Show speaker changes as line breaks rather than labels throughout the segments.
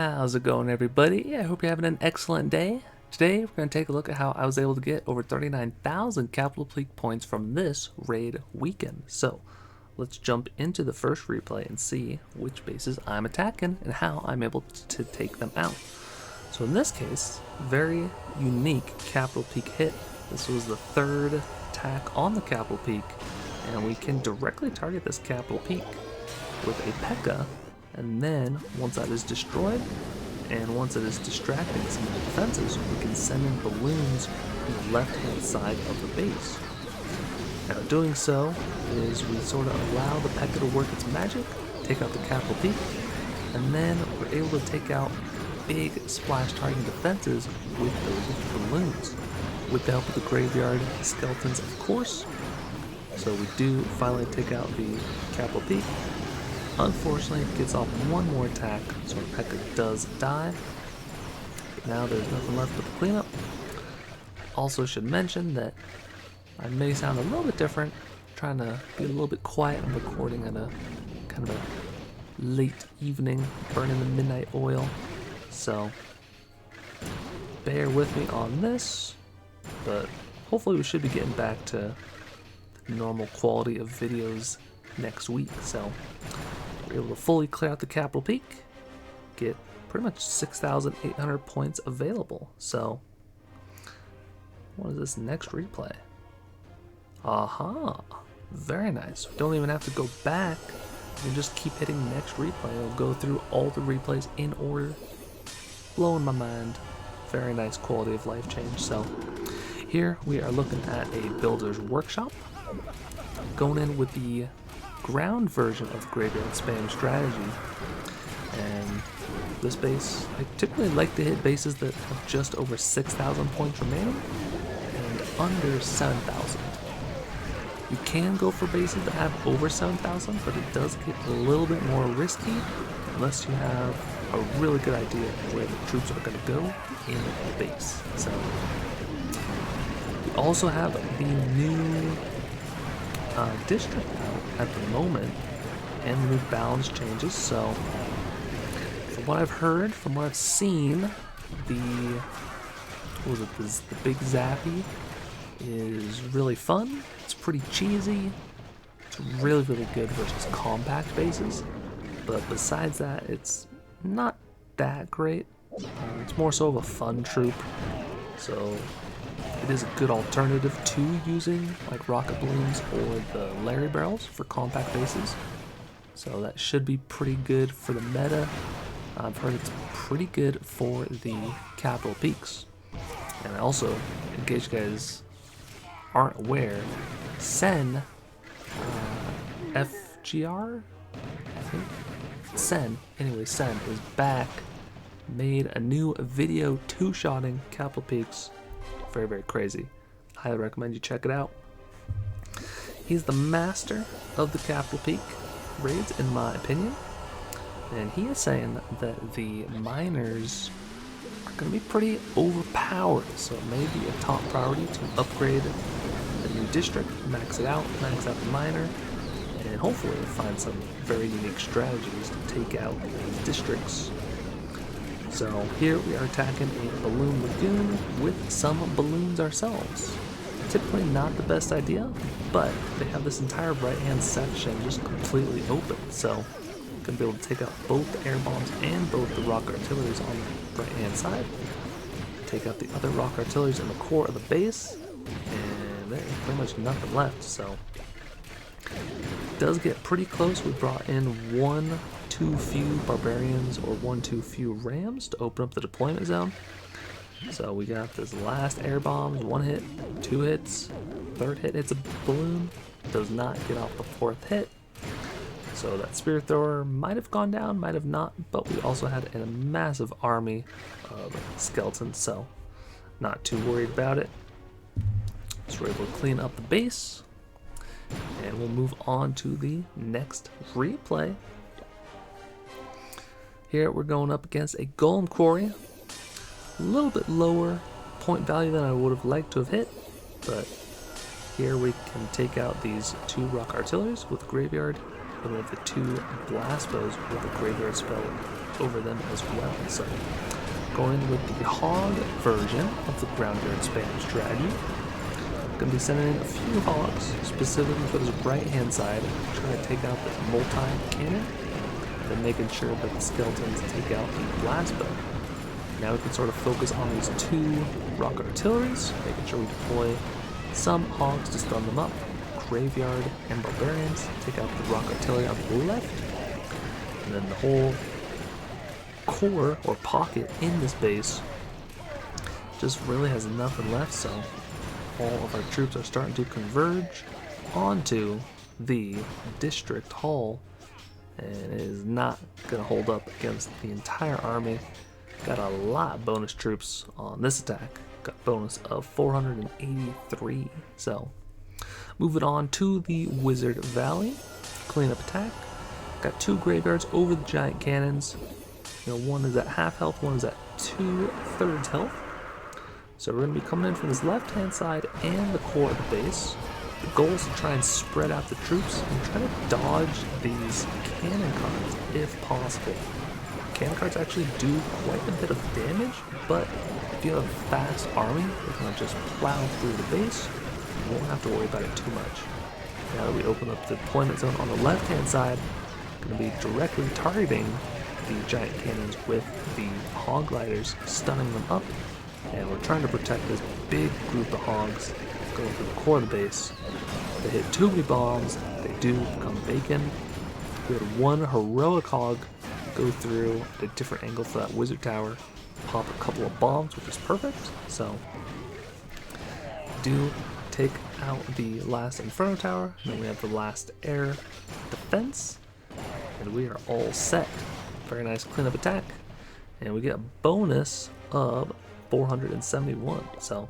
How's it going, everybody? Yeah, I hope you're having an excellent day. Today, we're going to take a look at how I was able to get over 39,000 Capital Peak points from this raid weekend. So, let's jump into the first replay and see which bases I'm attacking and how I'm able to take them out. So in this case, very unique Capital Peak hit. This was the third attack on the Capital Peak, and we can directly target this Capital Peak with a P.E.K.K.A. And then, once that is destroyed, and once it is distracting some of the defenses, we can send in balloons from the left-hand side of the base. Now, doing so is we sort of allow the P.E.K.K.A. to work its magic, take out the Capital Peak, and then we're able to take out big splash targeting defenses with those balloons, with the help of the graveyard skeletons, of course. So we do finally take out the Capital Peak. Unfortunately, it gets off one more attack, so our P.E.K.K.A. does die. Now there's nothing left but the cleanup. Also should mention that I may sound a little bit different, trying to be a little bit quiet. I'm recording at a kind of a late evening, burning the midnight oil. So bear with me on this, but hopefully we should be getting back to the normal quality of videos next week. So we're able to fully clear out the Capital Peak, get pretty much 6,800 points available. So what is this next replay? Aha, very nice. We don't even have to go back. We can just keep hitting next replay. It'll go through all the replays in order. Blowing my mind. Very nice quality of life change. So here we are looking at a builder's workshop, going in with the ground version of Graveyard Spam strategy. And this base, I typically like to hit bases that have just over 6,000 points remaining and under 7,000. You can go for bases that have over 7,000, but it does get a little bit more risky unless you have a really good idea of where the troops are going to go in the base. So we also have the new district out at the moment, and the new balance changes. So from what I've heard, from what I've seen, the big Zappy is really fun. It's pretty cheesy. It's really good versus compact bases, but besides that, it's not that great. It's more so of a fun troop, so it is a good alternative to using like rocket balloons or the Larry barrels for compact bases. So that should be pretty good for the meta. I've heard it's pretty good for the Capital Peaks. And also, in case you guys aren't aware, Sen, FGR, I think? Sen is back, made a new video two-shotting Capital Peaks. Very crazy. Highly recommend you check it out. He's the master of the Capital Peak raids, in my opinion. And he is saying that the miners are going to be pretty overpowered, so it may be a top priority to upgrade the new district, max it out, max out the miner, and hopefully find some very unique strategies to take out these districts. So here we are attacking a balloon lagoon with some balloons ourselves. Typically not the best idea, but they have this entire right-hand section just completely open, so we're going to be able to take out both the air bombs and both the rock artilleries on the right-hand side. Take out the other rock artilleries in the core of the base, and there's pretty much nothing left. So it does get pretty close. We brought in one too few barbarians or one too few rams to open up the deployment zone. So we got this last air bombs, one hit, two hits, third hit hits a balloon, does not get off the fourth hit. So that spear thrower might have gone down, might have not, but we also had a massive army of skeletons, so not too worried about it. So we're able to clean up the base, and we'll move on to the next replay. Here we're going up against a Golem Quarry. A little bit lower point value than I would have liked to have hit, but here we can take out these two rock artilleries with graveyard Then we have the 2 blast bows with the graveyard spell over them as well. So going with the hog version of the Groundyard spam strategy. Going to be sending in a few hogs, specifically for this right-hand side, trying to take out the multi-cannon, then making sure that the skeletons take out the blast bow. Now we can sort of focus on these 2 rock artilleries, making sure we deploy some hogs to stun them up, graveyard and barbarians, take out the rock artillery on the left, and then the whole core or pocket in this base just really has nothing left, so all of our troops are starting to converge onto the district hall, and it is not going to hold up against the entire army. Got a lot of bonus troops on this attack. Got a bonus of 483. So moving on to the Wizard Valley cleanup attack. Got 2 graveyards over the giant cannons. One is at half health, one is at 2/3 health. So we're going to be coming in from this left-hand side and the core of the base. The goal is to try and spread out the troops and try to dodge these cannon cards if possible. Cannon cards actually do quite a bit of damage, but if you have a fast army, you're going to just plow through the base. You won't have to worry about it too much. Now that we open up the deployment zone on the left-hand side, going to be directly targeting the giant cannons with the hog gliders, stunning them up. And we're trying to protect this big group of hogs going through the core of the base. They hit too many bombs, they do become bacon. We had 1 heroic hog go through at a different angle for that wizard tower, pop a couple of bombs, which is perfect. So do take out the last Inferno tower, and then we have the last air defense, and we are all set. Very nice cleanup attack, and we get a bonus of 471. So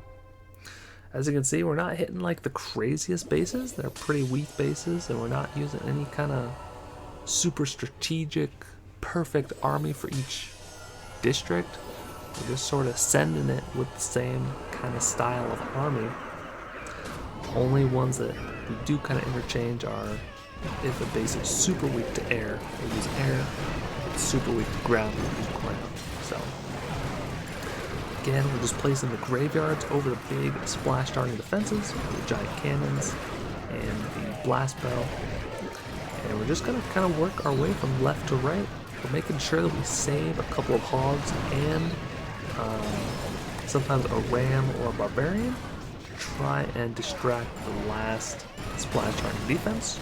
as you can see, we're not hitting like the craziest bases. They're pretty weak bases, and we're not using any kind of super strategic perfect army for each district. We're just sort of sending it with the same kind of style of army. Only ones that we do kind of interchange are if a base is super weak to air, we use air. If it's super weak to ground, we use ground. So again, we're just placing the graveyards over the big splash starting defenses, the giant cannons, and the blast bow. And we're just gonna kind of work our way from left to right. We're making sure that we save a couple of hogs and sometimes a ram or a barbarian to try and distract the last splash target defense.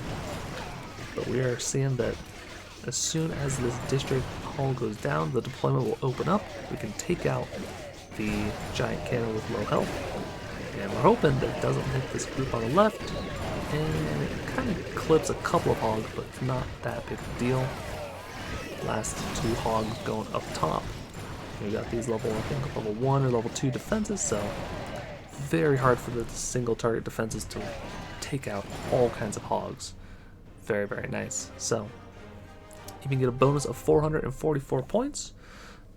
But we are seeing that as soon as this district hall goes down, the deployment will open up. We can take out the giant cannon with low health. And we're hoping that it doesn't hit this group on the left. And it kind of clips a couple of hogs, but it's not that big of a deal. Last 2 hogs going up top. We got these level 1 or level 2 defenses, so very hard for the single target defenses to take out all kinds of hogs. Very, very nice. So you can get a bonus of 444 points,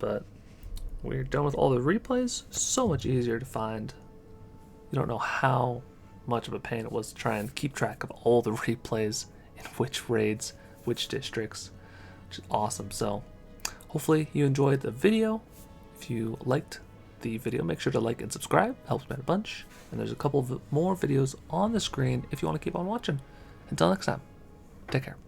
but we're done with all the replays. So much easier to find. You don't know how much of a pain it was to try and keep track of all the replays in which raids, which districts, which is awesome. So hopefully you enjoyed the video. If you liked the video, make sure to like and subscribe. Helps me out a bunch. And there's a couple of more videos on the screen if you want to keep on watching. Until next time, take care.